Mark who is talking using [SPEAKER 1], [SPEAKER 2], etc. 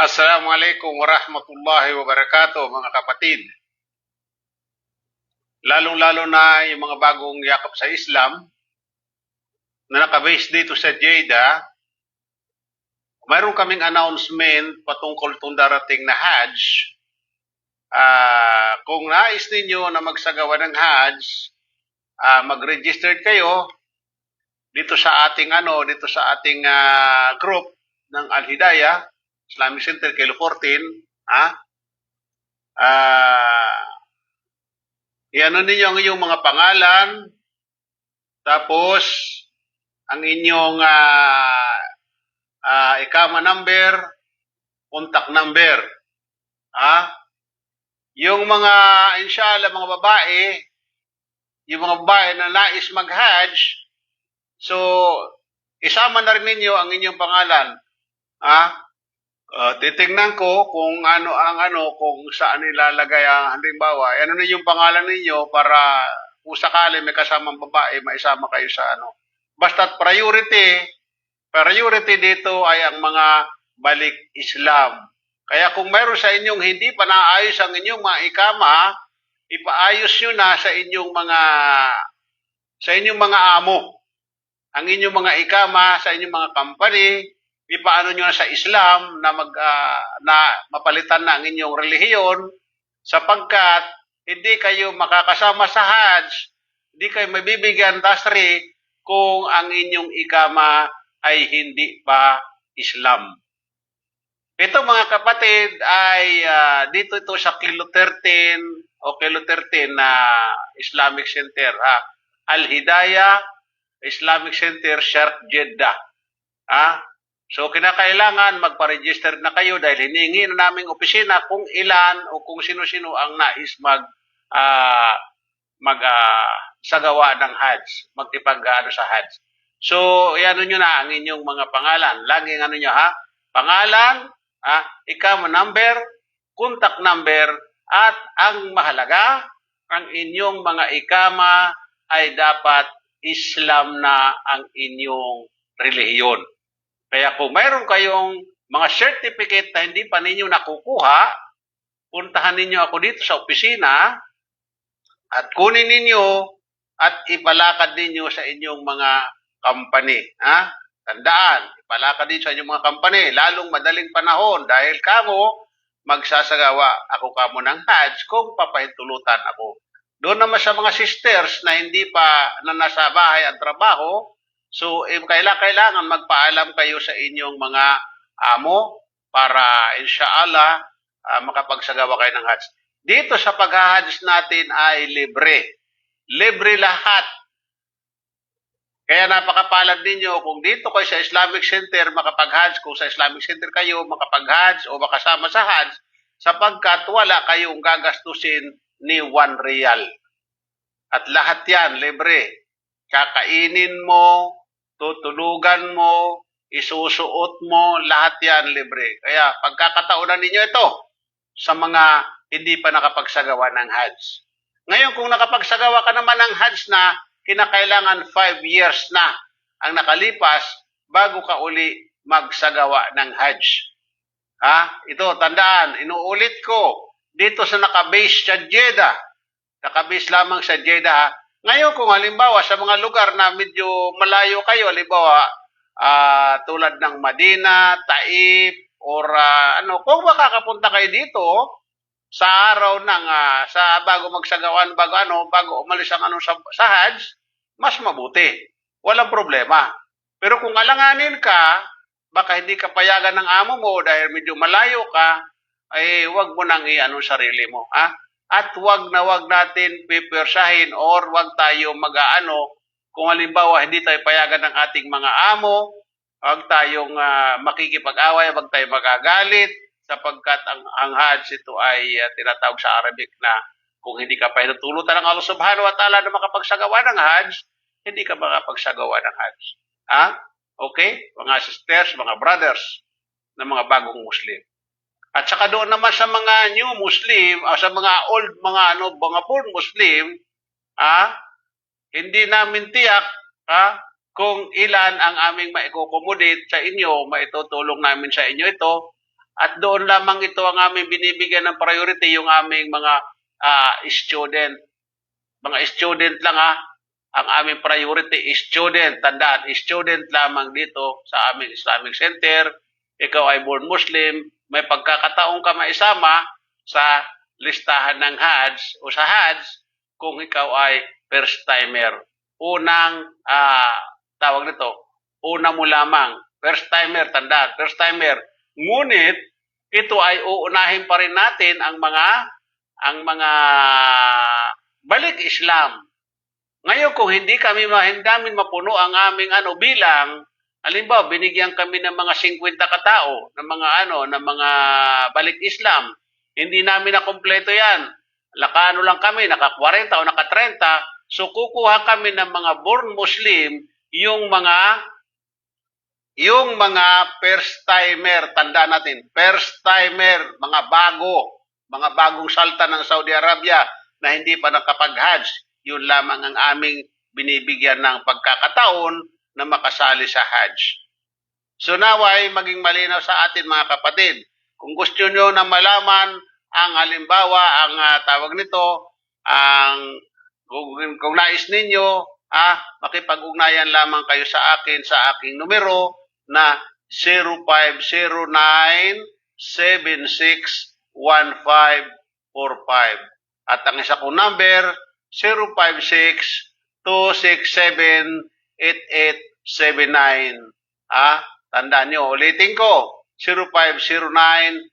[SPEAKER 1] Assalamualaikum warahmatullahi wabarakatuh, mga kapatid. Lalong-lalo na yung mga bagong yakap sa Islam na nakabase dito sa Jeddah, mayroon kaming announcement patungkol itong darating na Hajj. Kung nais ninyo na magsagawa ng Hajj, mag-register kayo dito sa ating group ng Al-Hidayah Islamic Center Kilo 14. Iano ninyo ang inyong mga pangalan, tapos ang inyong ikama number, contact number. Yung mga, inshallah, mga babae, yung mga babae na nais mag-Hajj, so, isama na rin ninyo ang inyong pangalan. Titingnan ko kung kung saan nilalagay ang halimbawa. Ano na yung pangalan ninyo para kung sakali may kasamang babae, maisama kayo sa Basta't priority dito ay ang mga balik Islam. Kaya kung mayroon sa inyong hindi pa naayos ang inyong mga ikama, ipaayos nyo na sa inyong mga amo. Ang inyong mga ikama sa inyong mga company, ipaano nyo na sa Islam na mapalitan na ang inyong relihiyon, sapagkat hindi kayo makakasama sa Hajj, hindi kayo mabibigyan tasri kung ang inyong ikama ay hindi pa Islam. Ito mga kapatid ay dito ito sa Kilo 13 o Kilo 13 na Islamic Center, Al-Hidayah Islamic Center, Sharq Jeddah. So kinakailangan magpa-register na kayo dahil hiningi na naming opisina kung ilan o kung sino-sino ang nais sagawa ng Hajj, sa Hajj. So, iano nyo na ang inyong mga pangalan. Laging pangalan, ikama number, contact number, at ang mahalaga, ang inyong mga ikama ay dapat Islam na ang inyong relihiyon. Kaya kung mayroon kayong mga certificate na hindi pa ninyo nakukuha, puntahan ninyo ako dito sa opisina at kunin ninyo at ipalakad ninyo sa inyong mga company. Tandaan, ipalakad din sa inyong mga company, lalong madaling panahon dahil kamo magsasagawa ako kamo ng Hajj kung papahintulutan ako. Doon naman sa mga sisters na hindi pa na nasa bahay ang trabaho, so kailangan magpaalam kayo sa inyong mga amo para insyaallah makapagsagawa kayo ng Hajj. Dito sa pag-Hajj natin ay libre. Libre lahat. Kaya napakapalad ninyo kung dito kayo sa Islamic Center makapag-Hajj, kung sa Islamic Center kayo makapag-Hajj o makasama sa Hajj, sapagkat wala kayong gagastusin ni 1 real. At lahat yan, libre. Kakainin mo, tutulugan mo, isusuot mo, lahat yan libre. Kaya pagkakataonan ninyo ito sa mga hindi pa nakapagsagawa ng Hajj. Ngayon kung nakapagsagawa ka naman ng Hajj na, kinakailangan 5 years na ang nakalipas bago ka uli magsagawa ng Hajj. Ito, tandaan, inuulit ko, dito sa nakabase sa Jeddah, nakabase lamang sa Jeddah. Ngayon kung halimbawa sa mga lugar na medyo malayo kayo, halimbawa tulad ng Madina, Taif, or kung makakapunta kayo dito sa araw ng bago magsagawan, bago umalis ang sa Hajj, mas mabuti. Walang problema. Pero kung alanganin ka, baka hindi ka payagan ng amo mo dahil medyo malayo ka, ay wag mo nang sarili mo. At wag natin pipwersahin or wag tayo kung halimbawa hindi tayo payagan ng ating mga amo, wag tayong makikipag-away, wag tayong magagalit, sapagkat ang Hajj ito ay tinatawag sa Arabic na kung hindi ka pa hinutulutan ng Allah subhanahu wa ta'ala na makapagsagawa ng Hajj, hindi ka makapagsagawa ng Hajj. Okay? Mga sisters, mga brothers, na mga bagong Muslim. At saka doon naman sa mga new Muslim, sa mga old, mga born Muslim, hindi namin tiyak, kung ilan ang aming maikokomodate sa inyo, maitutulong namin sa inyo ito, at doon lamang ito ang aming binibigyan ng priority, yung aming mga student. Mga student lang ang aming priority is student. Tandaan, student lamang dito sa aming Islamic Center. Ikaw ay born Muslim, may pagkakataong ka maisama sa listahan ng Hajj o sa Hajj kung ikaw ay first timer. Unang tawag nito, una mo lamang. First timer, tandaan, first timer. Ngunit ito ay uunahin pa rin natin ang mga balik Islam. Ngayon kung hindi namin mapuno ang aming bilang, halimbawa binigyan kami ng mga 50 katao ng mga balik Islam, hindi namin na kumpleto 'yan. Lakano lang kami, naka 40 o naka 30, so kukuha kami ng mga born Muslim, yung mga first timer, tandaan natin, first timer, mga bagong salta ng Saudi Arabia na hindi pa nakapag-Hajj, yun lamang ang aming binibigyan ng pagkakataon na makasali sa Hajj. So naway maging malinaw sa atin mga kapatid, kung gusto nyo na malaman ang halimbawa, ang tawag nito, kung nais ninyo, makipag-ugnayan lamang kayo sa akin sa aking numero na 0509-761545. At ang isa kong number, 056-267-8879. Tandaan nyo, ulitin ko, 0509-761545.